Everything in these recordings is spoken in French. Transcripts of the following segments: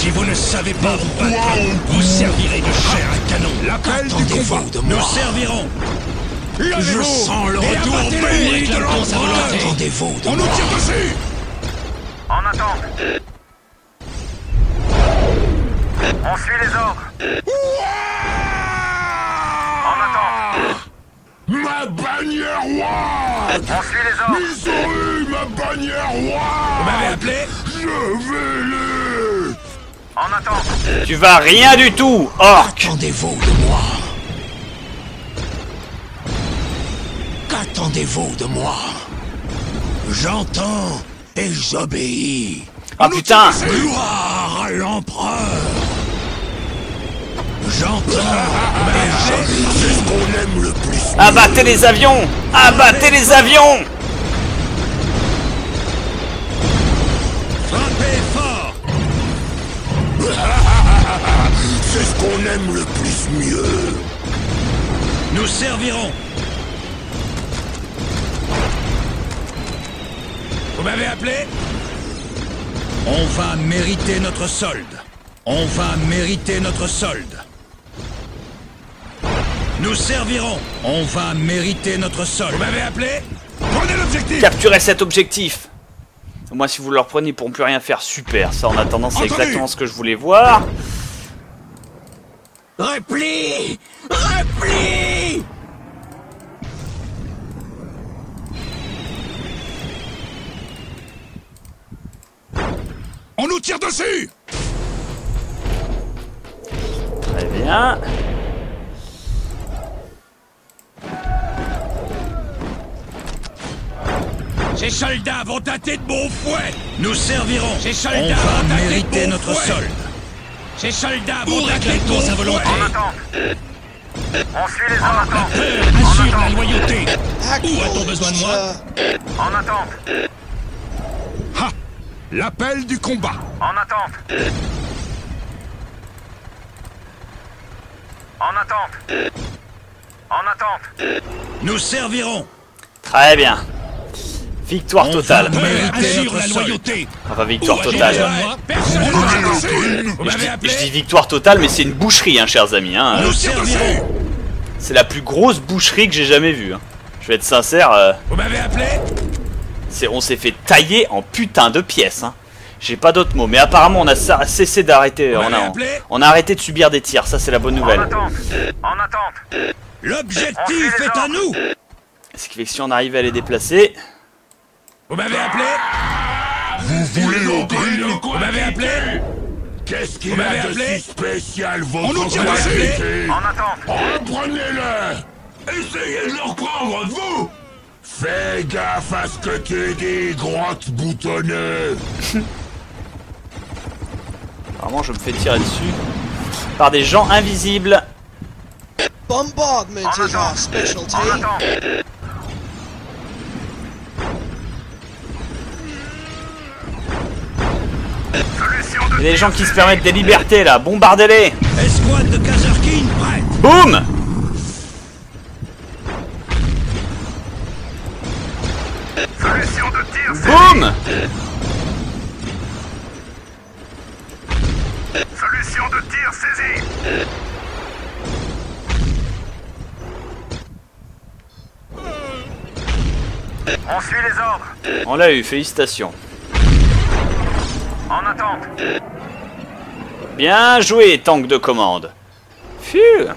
Si vous ne savez pas vous battre, vous servirez de chair à canon. L'appel du combat. Nous servirons. Je sens le retour béni de l'empereur. Attendez-vous de On nous tire dessus. En attente. On suit les ordres. En attente. Ma bannière roi. On suit les ordres. Ils ont eu ma bannière roi. Vous m'avez appelé? Je vais les... En attente. Tu vas rien du tout, orc. Qu'attendez-vous de moi? Qu'attendez-vous de moi? J'entends et j'obéis. Ah putain. Gloire à l'empereur. J'entends et j'obéis. C'est ce qu'on aime le plus. Abattez les avions. Abattez les avions. Frappez fort. C'est ce qu'on aime le plus mieux. Nous servirons. Vous m'avez appelé? On va mériter notre solde. On va mériter notre solde. Nous servirons. On va mériter notre solde. Vous m'avez appelé? Prenez l'objectif. Capturez cet objectif. Moi, si vous le reprenez, ils pourront plus rien faire. Super. Ça, en attendant, c'est Entendu. exactement ce que je voulais voir. Repli! Repli! On nous tire dessus. Très bien. Ces soldats vont tâter de mon fouet. Nous servirons. Ces soldats vont mériter notre solde. Ces soldats vont tâter de sa volonté. En attente. On suit les ordres. Assure la loyauté. Où a-t-on besoin de moi? En attente. Ha. L'appel du combat. En attente. En attente. En attente. Nous servirons. Très bien. Victoire totale. Assure la loyauté. Enfin, victoire totale. Personne On nous tire ne dessus. Vous m'avez Je appelé? dis victoire totale, mais c'est une boucherie, hein, chers amis. Hein. Nous servirons. C'est la plus grosse boucherie que j'ai jamais vue. Hein. Je vais être sincère. Vous m'avez appelé? On s'est fait tailler en putain de pièces. Hein. J'ai pas d'autres mots. Mais apparemment, on a cessé d'arrêter. On a arrêté de subir des tirs. Ça, c'est la bonne En nouvelle. attente. En attente. L'objectif est à nous. Ce qui fait que si on arrivait à les déplacer... Vous m'avez appelé? Vous voulez ouvrir le Vous m'avez appelé? Qu'est-ce qu'il Vous a m'avez de appelé? si spécial, On nous votre tire dessus. majesté? En attente. Reprenez-le. Essayez de le reprendre, vous. Fais gaffe à ce que tu dis, grotte boutonneux. Apparemment, je me fais tirer dessus par des gens invisibles. Bombardment En is our attente. specialty. En attente. Solution de Il y a des gens qui se permettent des libertés là. Bombardez-les. Escouade de Kazarkin prête. Boum. solution de tir. Boum. Solution de tir saisie. On suit les ordres. On l'a eu, félicitations. En attente. Bien joué, tank de commande. Phew.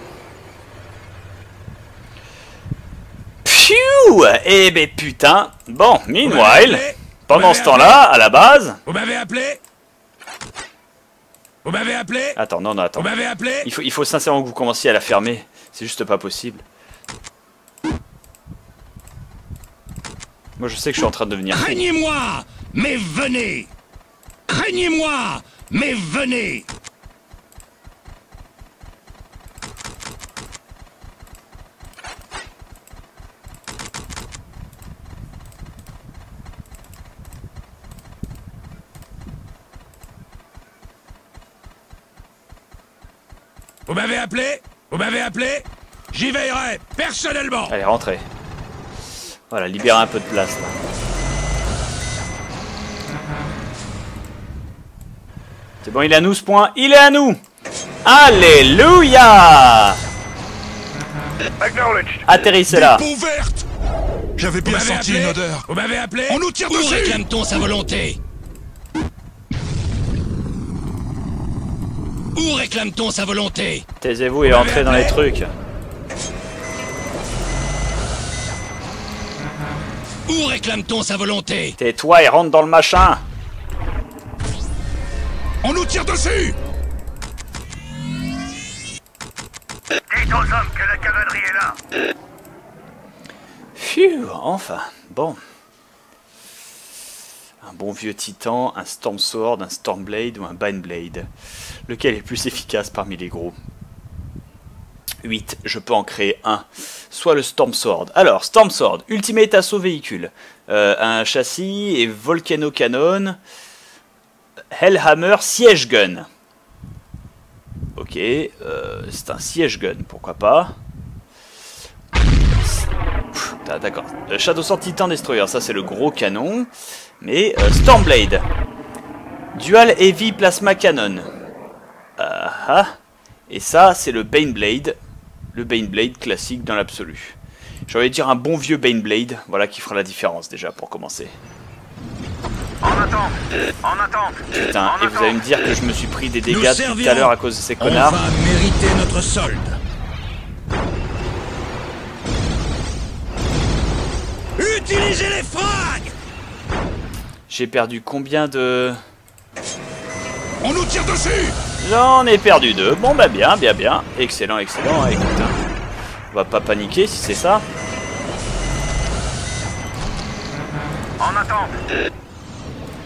Phew. Eh ben putain. Bon, meanwhile, pendant ce temps-là, à la base... Vous m'avez appelé? Vous m'avez appelé? Attends, non, attends. Vous m'avez appelé? Il faut sincèrement que vous commenciez à la fermer. C'est juste pas possible. Moi, je sais que je suis en train de devenir fou. Craignez-moi, mais venez! Craignez-moi, mais venez! Vous m'avez appelé? Vous m'avez appelé? J'y veillerai, personnellement! Allez, rentrez. Voilà, libérez un peu de place là. C'est bon, il est à nous ce point. Il est à nous. Alléluia. Atterrissez là. Des peaux vertes. J'avais bien senti une odeur. Vous m'avez appelé? On nous tire dessus. Où réclame-t-on sa volonté? Où réclame-t-on sa volonté? Taisez-vous et entrez dans les trucs. Où réclame-t-on sa volonté? Tais-toi et rentre dans le machin. On nous tire dessus. Dites aux hommes que la cavalerie est là. Phew, enfin, bon. Un bon vieux titan, un Storm Sword, un Stormblade ou un Baneblade. Lequel est plus efficace parmi les gros? 8, je peux en créer un. Soit le Storm Sword. Alors, Storm Sword, Ultimate Assaut Véhicule. Un châssis et Volcano Cannon. Hellhammer Siege Gun. Ok, c'est un Siege Gun, pourquoi pas. D'accord. Shadow Sword Titan Destroyer, ça c'est le gros canon. Mais Stormblade. Dual Heavy Plasma Cannon. Et ça c'est le Baneblade. Le Baneblade classique dans l'absolu. J'ai envie de dire un bon vieux Baneblade. Voilà qui fera la différence déjà pour commencer. En attente. En attente. Putain, et vous allez me dire que je me suis pris des dégâts depuis tout à l'heure à cause de ces connards. On va mériter notre solde. Utilisez les frags. J'ai perdu combien de... On nous tire dessus. J'en ai perdu 2. Bon bah bien, bien, bien. Excellent, excellent. Écoute, on va pas paniquer si c'est ça. En attente.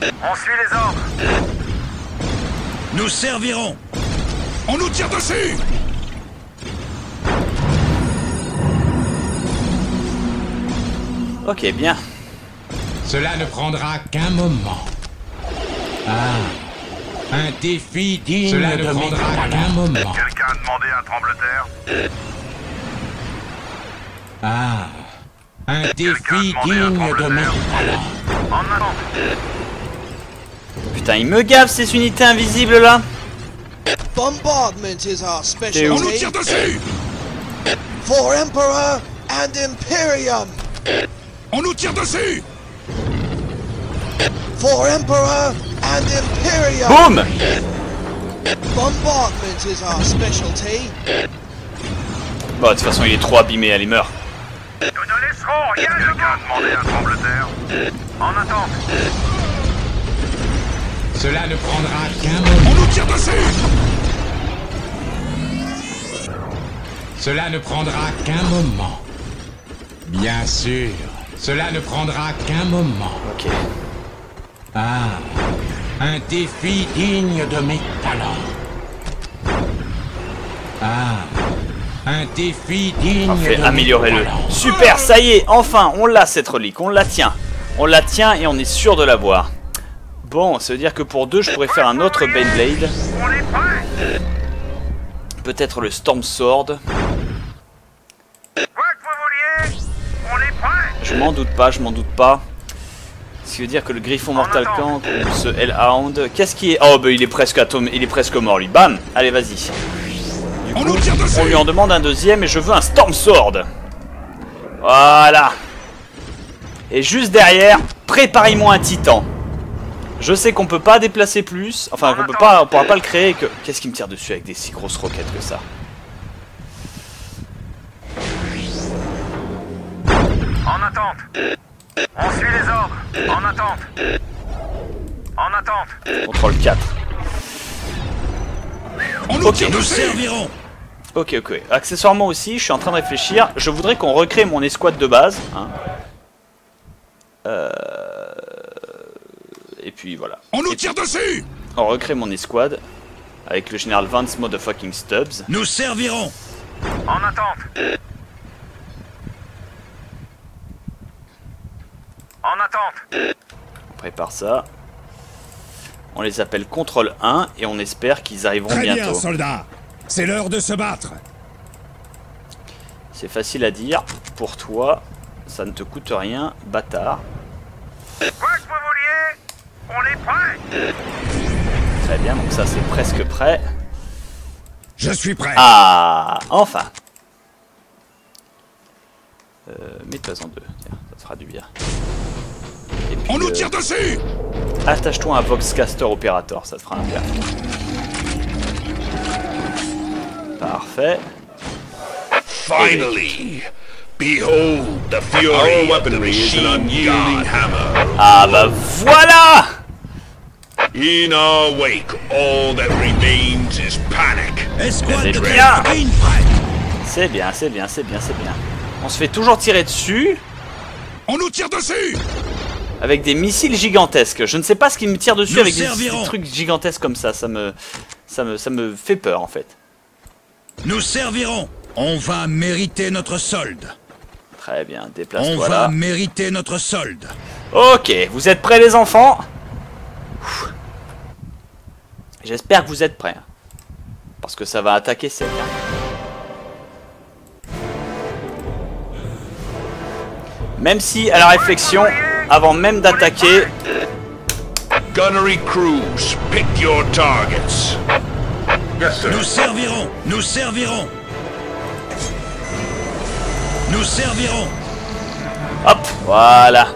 On suit les ordres. Nous servirons. On nous tire dessus. Ok, bien. Cela ne prendra qu'un moment. Un défi digne. Cela ne prendra qu'un moment. Quelqu'un a demandé un tremblement de terre? Un défi digne de mes talents. En attente. Putain, ils me gavent ces unités invisibles là. Bombardment is our où? On nous specialty. tire dessus. For Emperor and Imperium. On nous tire dessus. For Emperor and Imperium. Boum. Bombardment is our specialty. Bon, de toute façon, il est trop abîmé, allez, meurt. Nous ne laisserons rien. Quelqu'un a demandé un tremblement de terre? En attente. Cela ne prendra qu'un moment. On nous tire dessus. Cela ne prendra qu'un moment. Bien sûr. Cela ne prendra qu'un moment. Ok. Un défi digne de mes talents. Un défi digne Parfait, de améliorez-le. mes talents. Super, ça y est, enfin, on l'a cette relique, on la tient. On la tient et on est sûr de l'avoir. Bon, ça veut dire que pour 2, je pourrais faire un autre Baneblade. On est prêts. Peut-être le Storm Sword. Quoi que vous vouliez, on est prêts. Je m'en doute pas, je m'en doute pas. Ce qui veut dire que le Griffon Mortal Camp ou ce Hellhound... Qu'est-ce qui est... Oh, bah il est presque il est presque mort, lui. Bam. Allez, vas-y. Du coup, on lui en demande un deuxième et je veux un Storm Sword. Voilà. Et juste derrière, préparez-moi un Titan. Je sais qu'on peut pas déplacer plus. Enfin, on pourra pas le créer. Qu'est-ce qui me tire dessus avec des si grosses roquettes que ça? En attente. On suit les ordres. En attente. En attente. Contrôle 4. Ok, nous servirons. Ok, ok. Accessoirement aussi, je suis en train de réfléchir. Je voudrais qu'on recrée mon escouade de base. Hein. Et puis voilà. On nous tire dessus. On recrée mon escouade avec le général Vance Motherfucking Stubbs. Nous servirons. En attente. En attente. On prépare ça. On les appelle Contrôle 1 et on espère qu'ils arriveront Très bientôt. bien, soldats. C'est l'heure de se battre. C'est facile à dire. Pour toi, ça ne te coûte rien, bâtard. Quoi que vous vouliez, on est prêts. Très bien, donc ça c'est presque prêt. Je suis prêt. Ah, enfin. Mets-toi en deux, tiens, ça fera du bien. Et puis, On nous tire dessus. attache-toi à un Voxcaster Operator, ça te fera un bien. Parfait. Finally, behold the fury of the machine god. Ah bah voilà! In our wake, all that remains is panic. Escouade C'est de bien. Green prête. C'est bien, c'est bien, c'est bien, c'est bien. On se fait toujours tirer dessus On nous tire dessus. avec des missiles gigantesques. Je ne sais pas ce qui me tire dessus Nous avec des servirons. trucs gigantesques comme ça. Ça me fait peur en fait. Nous servirons. On va mériter notre solde. Très bien, On déplace-toi va là. mériter notre solde. Ok, vous êtes prêts les enfants? J'espère que vous êtes prêts. Parce que ça va attaquer sec. Même si, à la réflexion, avant même d'attaquer, Gunnery crews, pick your targets. Yes, sir. Nous servirons. Nous servirons. Nous servirons. hop, voilà.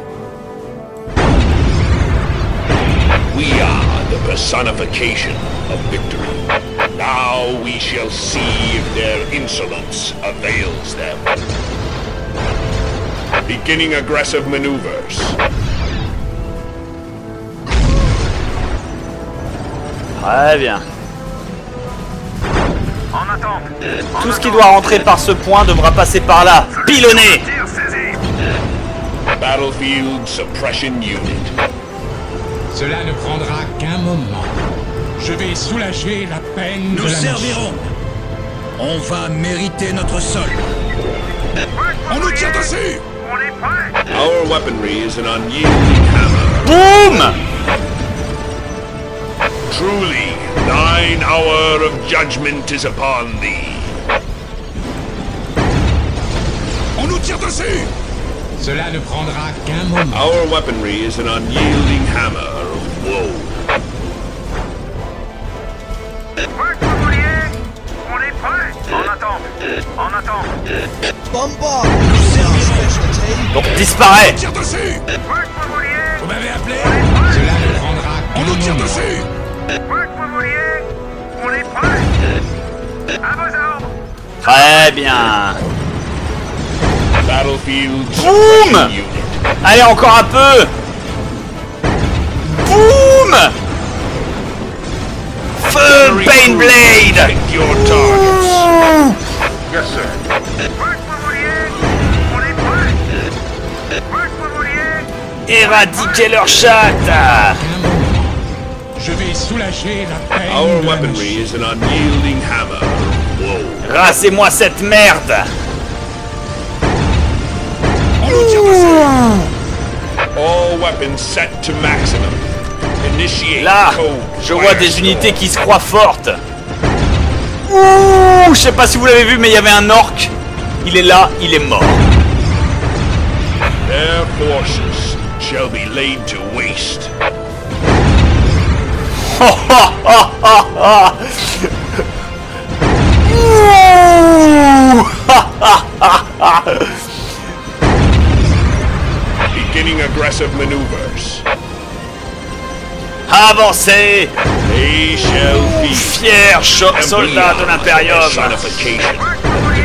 We are the personification of victory. Now we shall see if their insolence avails them. Beginning aggressive maneuvers. Très bien. En attente. Tout ce qui doit rentrer par ce point devra passer par là. Pilonné. Tir saisi. Battlefield suppression unit. Cela ne prendra qu'un moment. Je vais soulager la peine de Nous la servirons. On va mériter notre solde. On nous tire dessus. On est prêt. Our weaponry is an unyielding hammer. Boum! Truly, thine hour of judgment is upon thee. On nous tire dessus. Cela ne prendra qu'un moment. Our weaponry is an unyielding hammer of woe. Prêt que vous vouliez. On est prêt. En attente. En attente. Bombardment is our specialty. Donc disparaît. Tire dessus. Prêt que vous vouliez. Vous m'avez appelé. Cela ne prendra On nous qu'un tire moment. dessus. Prêt que vous vouliez. On est prêt. À vos ordres. Très bien. Battlefield Boom! suppression unit. Allez, encore un peu. Boum! Feu Baneblade! Pick your targets. Yes, sir. Prêt que vous vouliez. On est prêt. Prêt que vous vouliez. Éradiquer leur chatte! Qu'un moment. Je vais soulager la peine Our de la weaponry machine. is an unyielding hammer of woe. Rasez-moi cette merde! On nous tire dessus. All weapons set to maximum. Initiate Là, code. je vois des firestorm. unités qui se croient fortes. Ouh, je sais pas si vous l'avez vu, mais il y avait un orc. Il est là, il est mort. Their forces shall be laid to waste. Beginning aggressive maneuvers. Avancez, They shall be fiers soldats de l'Imperium. personification. Prêt que vous vouliez.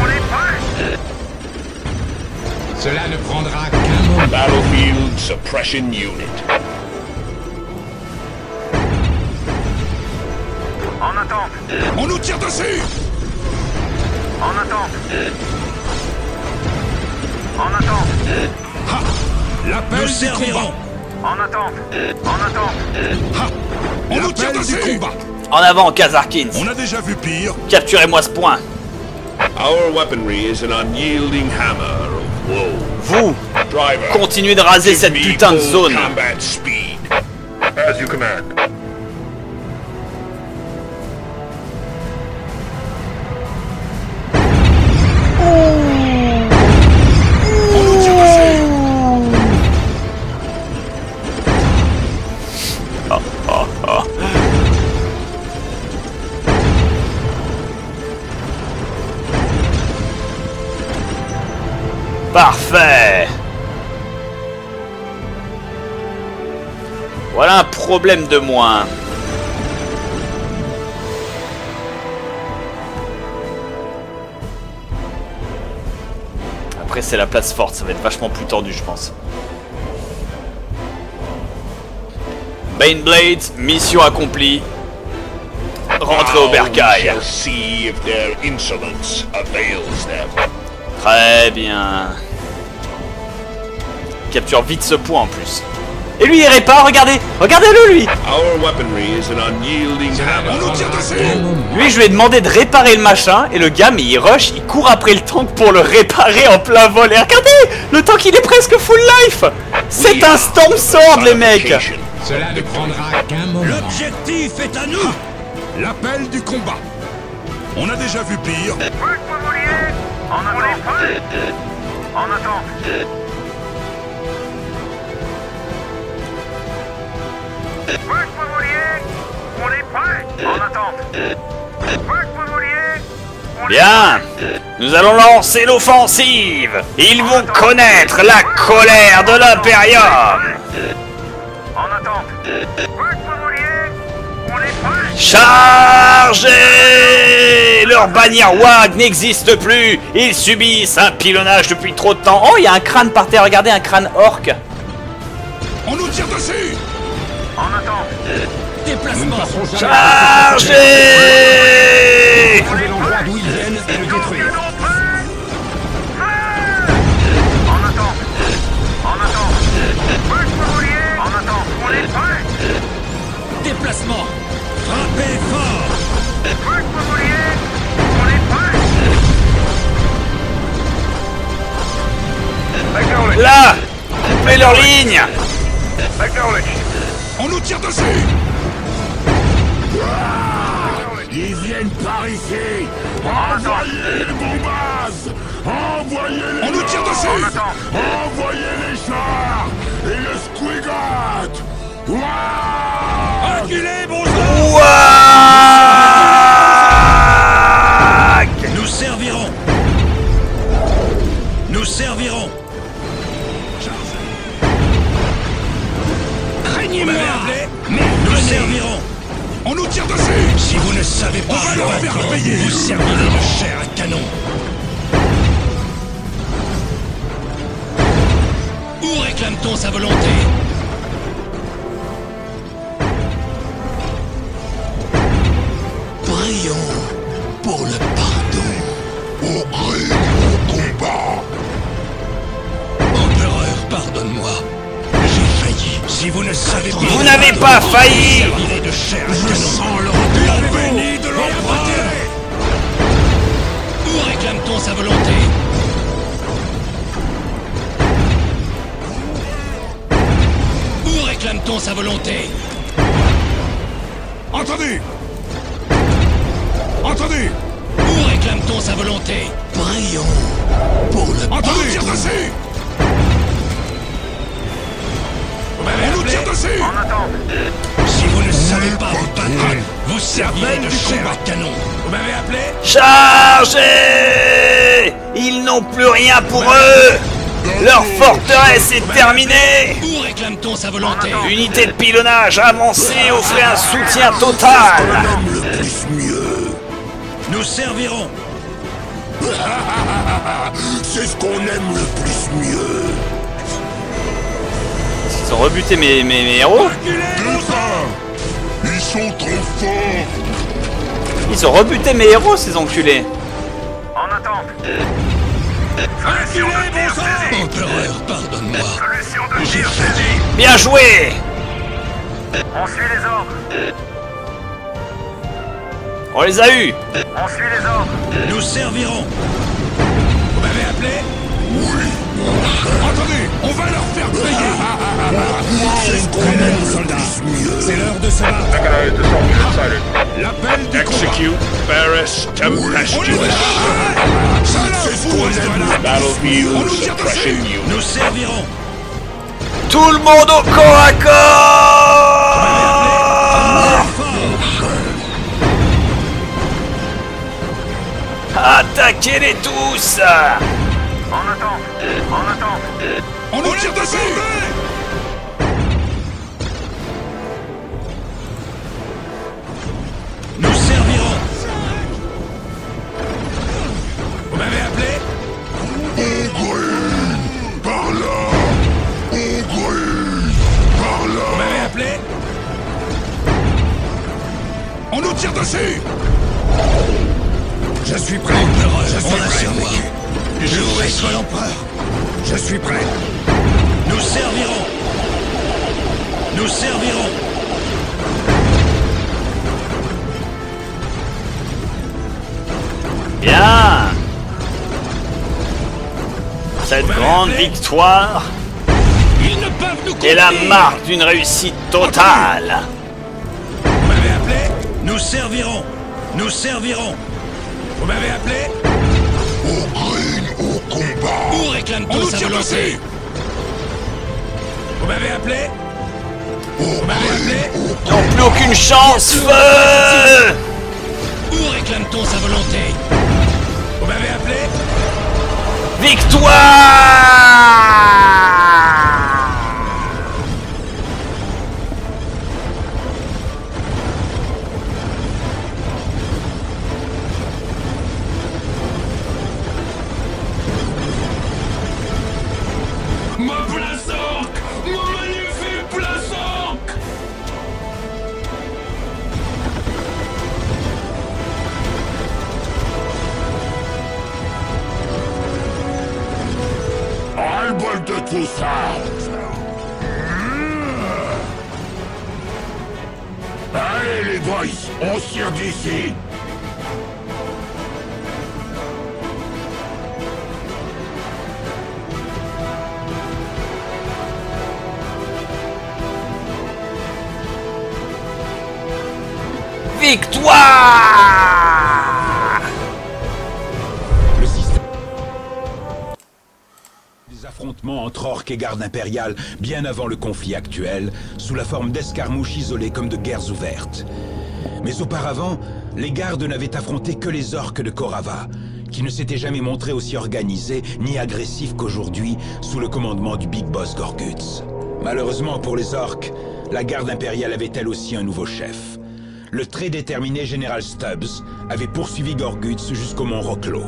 On est prêt. Cela ne prendra qu'un moment. Battlefield suppression unit. En attente. On nous tire dessus. En attente. En attente. L'appel du combat. En attente. En attente. On nous tire dessus. En avant, Kazarkins. On a déjà vu pire. Capturez-moi ce point. Our weaponry is an unyielding hammer of woe. Vous, Driver, continuez de raser give cette me putain de full zone. combat speed. As you command. On nous tire dessus. Parfait. Voilà un problème de moins. Après c'est la place forte, ça va être vachement plus tendu je pense. Baneblade, mission accomplie. Rentrez au bercail. Très bien. Capture vite ce point en plus. Et lui il répare, regardez, regardez-le lui. Lui je lui ai demandé de réparer le machin et le gars mais il rush, il court après le tank pour le réparer en plein vol. Et regardez, le tank il est presque full life. C'est un Storm Sword les mecs. Cela ne prendra qu'un moment. L'objectif est à nous. L'appel du combat. On a déjà vu pire. En attente. En attente. On est prêt. En attente. Bien. Nous allons lancer l'offensive. Ils vont connaître la colère de l'Imperium. En attente. On est prêt. Chargez! Leur bannière WAG n'existe plus. Ils subissent un pilonnage depuis trop de temps. Oh, il y a un crâne par terre. Regardez, un crâne orc. On nous tire dessus. En attente. Déplacement. Chargez! Trouver l'endroit d'où ils viennent et le détruire. En attente. En attente. En attente. On est prêt. Déplacement. Frappez fort. On est prêt. Là! Coupez leur ligne! On nous tire dessus. Ils viennent par ici. Envoyez les bombasses. Envoyez les. On nous tire dessus. Envoyez les chars et le squigot. Reculez, bon sang. WAG! Nous servirons. Nous servirons. Craignez-moi. Nous servirons. On nous tire dessus. Si vous ne savez pas, on va leur faire payer. Vous servirez de chair à canon. Où réclame-t-on sa volonté? Prions pour le pardon. Au gré au combat. Empereur, pardonne-moi. J'ai failli. Si vous ne savez pas... Vous n'avez pas failli! De chair à canon. Sans le retour béni de l'empereur. Où réclame-t-on sa volonté? Où réclame-t-on sa volonté? Entendez! Entendez! Où réclame-t-on sa volonté? Prions pour le pardon. Entendez! Tire dessus! On nous tire dessus! En attente. Si vous ne savez pas vous battre, vous servirez de chair à canon. Vous m'avez appelé? Chargez! Ils n'ont plus rien pour eux! Leur forteresse est terminée! Où réclame-t-on sa volonté? Unité de pilonnage avancée offrait un soutien total! Le plus mieux. Nous servirons. C'est ce qu'on aime le plus mieux. Ils ont rebuté mes héros? Ils sont trop forts. Ils ont rebuté mes héros, ces enculés! En attente. Empereur, pardonne-moi. Solution de tir saisie. Bien joué! On suit les ordres. On les a eus! On suit les ordres. Nous servirons. Vous m'avez appelé? Oui, mon cher. Attendez, on va leur faire payer. C'est ce qu'on aime, soldats. C'est l'heure de se battre. L'appel du combat. Execute Ferris Tempestuous. C'est ce qu'on aime. Battlefields of crushing you. Nous servirons. Tout le monde au corps à corps! Attaquez-les tous! En attente. En attente. On nous tire dessus! Nous servirons. Vous m'avez appelé? Par là! Par là! Vous m'avez appelé? On nous tire dessus! Je suis prêt! Je suis prêt! Loué soit l'empereur. Je suis prêt! Nous servirons. Nous servirons. Bien. Cette grande victoire Ils ne peuvent nous est la contenir. marque d'une réussite totale. Vous m'avez appelé? Nous servirons. Nous servirons. Vous m'avez appelé? Au combat! Où On réclame-t-on nous sa tire volonté? dessus! Vous m'avez appelé? Vous m'avez appelé? Ils n'ont plus aucune chance. Feu! Où réclame-t-on sa volonté? Vous m'avez appelé? Victoire! Ma place orque! Mon magnifique place orque! Ras-le-bol de tout ça! Allez les boys, on tire d'ici! Victoire! Le système des affrontements entre orques et gardes impériales bien avant le conflit actuel, sous la forme d'escarmouches isolées comme de guerres ouvertes. Mais auparavant, les gardes n'avaient affronté que les orques de Korava, qui ne s'étaient jamais montrés aussi organisés ni agressifs qu'aujourd'hui sous le commandement du Big Boss Gorguts. Malheureusement pour les orques, la garde impériale avait elle aussi un nouveau chef. Le très déterminé général Stubbs avait poursuivi Gorguts jusqu'au mont Roklo,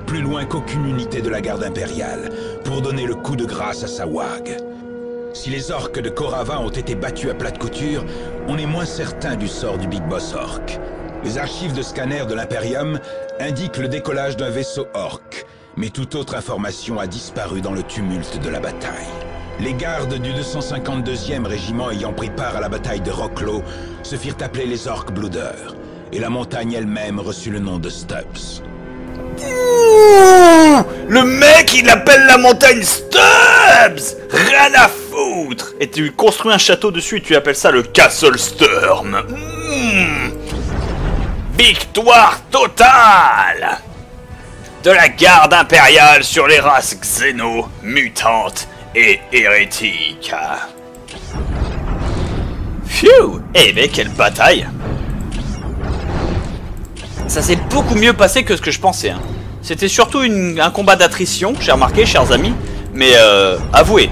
plus loin qu'aucune unité de la garde impériale, pour donner le coup de grâce à sa WAG. Si les orques de Korava ont été battus à plate couture, on est moins certain du sort du Big Boss Orc. Les archives de scanner de l'Imperium indiquent le décollage d'un vaisseau orc, mais toute autre information a disparu dans le tumulte de la bataille. Les gardes du 252e régiment ayant pris part à la bataille de Roklo se firent appeler les Orques Blooders, et la montagne elle-même reçut le nom de Stubbs. Le mec, il appelle la montagne Stubbs! Rien à foutre! Et tu construis un château dessus et tu appelles ça le Castle Sturm. Victoire totale de la garde impériale sur les races xéno, mutantes et hérétiques. Phew! Eh ben, quelle bataille! Ça s'est beaucoup mieux passé que ce que je pensais. Hein. C'était surtout un combat d'attrition, j'ai remarqué, chers amis. Mais avouez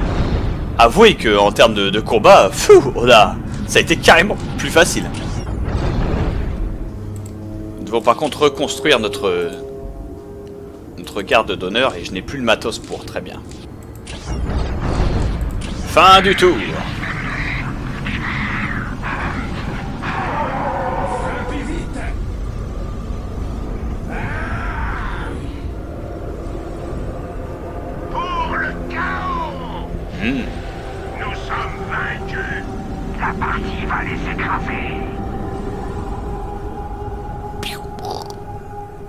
que en termes de combat, oh là, ça a été carrément plus facile. Nous devons par contre reconstruire notre garde d'honneur et je n'ai plus le matos pour, très bien. Fin du tour. Pour le chaos! Nous sommes vaincus! La partie va les écraser!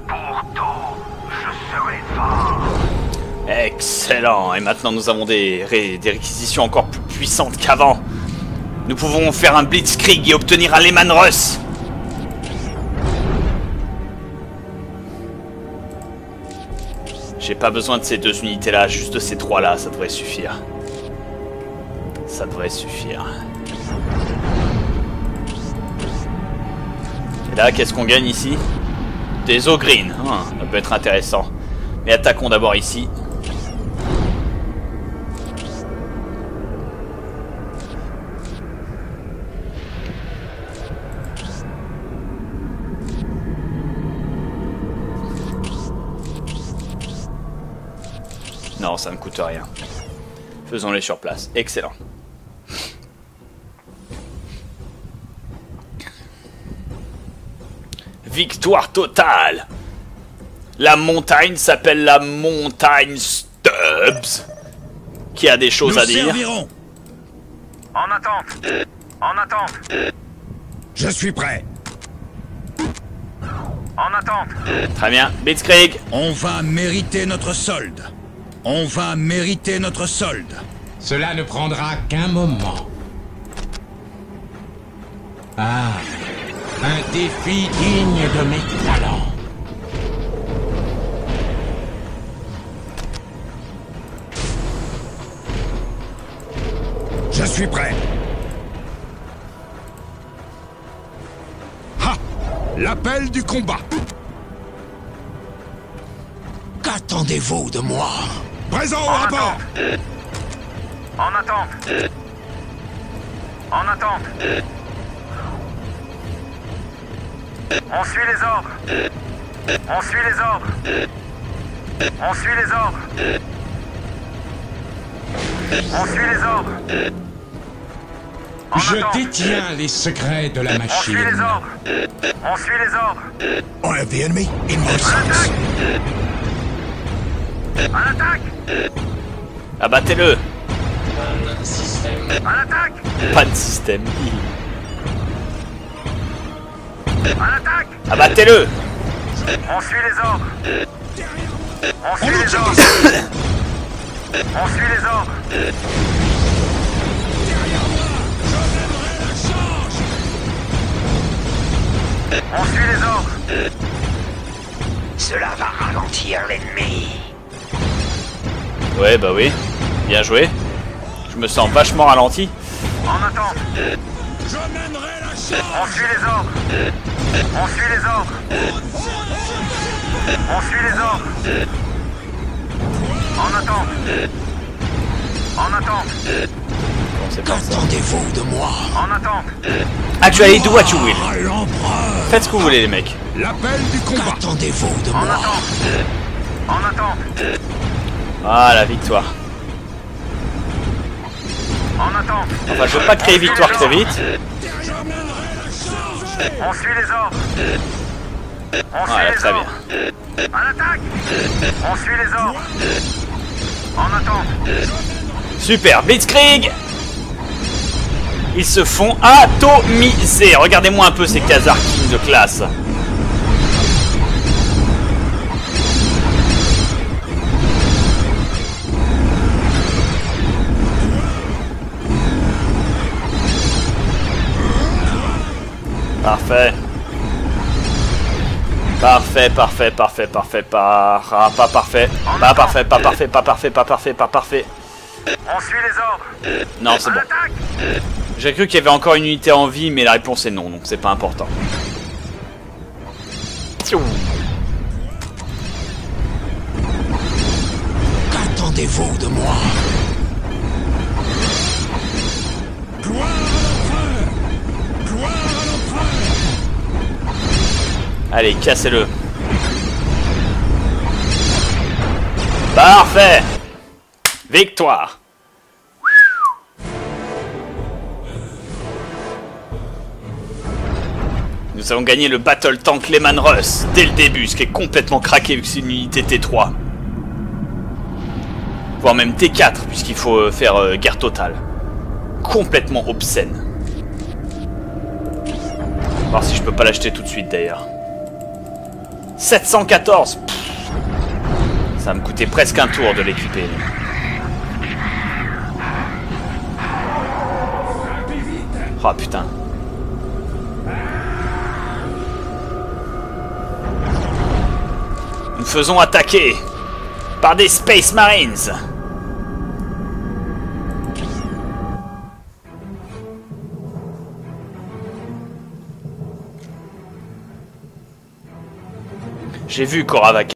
Pourtant, je serai fort! Excellent. Et maintenant nous avons des réquisitions encore plus puissantes qu'avant. Nous pouvons faire un blitzkrieg et obtenir un Lehman Russ. J'ai pas besoin de ces deux unités là, juste de ces trois là, ça devrait suffire. Ça devrait suffire. Et là, qu'est-ce qu'on gagne ici? Des Ogreen, ça peut être intéressant. Mais attaquons d'abord ici. Non, ça ne coûte rien. Faisons-les sur place. Excellent. Victoire totale. La montagne s'appelle la montagne Stubbs. Qui a des choses à dire. Servirons. En attente. En attente. Je suis prêt. En attente. Très bien. Blitzkrieg. On va mériter notre solde. On va mériter notre solde. Cela ne prendra qu'un moment. Ah, un défi digne de mes talents. Je suis prêt. Ha! L'appel du combat. Qu'attendez-vous de moi? Présent au rapport. En attente. En attente. On suit les ordres. On suit les ordres. On suit les ordres. On suit les ordres. En Je attente. détiens les secrets de la On suit machine. les ordres. On suit les ordres. I have the enemy in my sights. À l'attaque. Abattez-le. À l'attaque. Pas de système. À l'attaque. Abattez-le. On suit les ordres. On On suit nous les tire ordres. dessus. On suit les ordres. On suit les ordres. Cela va ralentir l'ennemi. Ouais, bah oui. Bien joué. Je me sens vachement ralenti. En attente. Je mènerai la charge. On suit les ordres. On suit les ordres. On suit les ordres. En attente. En attente. Bon, c'est pas ça. Qu'attendez-vous de moi? En attente. Actually, do what you will. Ah, l'empereur! Faites ce que vous voulez, les mecs. L'appel du combat. Qu'attendez-vous de En moi? attente. En attente. Ah, la victoire. En attente. Enfin, je veux pas créer victoire très vite. On suit les ordres. On suit Voilà, les très ordres. bien. À l'attaque. On suit les ordres. En attente. Super, Blitzkrieg. Ils se font atomiser. Regardez-moi un peu ces Khazarkins de classe. Parfait. Parfait, parfait, parfait, parfait, pas parfait. Pas parfait, pas parfait, pas parfait, pas parfait, pas parfait. On suit les ordres. Non, c'est À bon. l'attaque. J'ai cru qu'il y avait encore une unité en vie, mais la réponse est non, donc c'est pas important. Tiou. Qu'attendez-vous de moi? Gloire à l'empereur. Gloire à l'empereur. Allez, cassez-le. Parfait. Victoire. Nous avons gagné le Battle Tank Lehman Russ dès le début, ce qui est complètement craqué vu que c'est une unité T3. Voire même T4, puisqu'il faut faire guerre totale. Complètement obscène. On va voir si je peux pas l'acheter tout de suite d'ailleurs. 714. Pff. Ça va me coûter presque un tour de l'équiper. Oh putain. Nous faisons attaquer par des Space Marines. J'ai vu Koravak.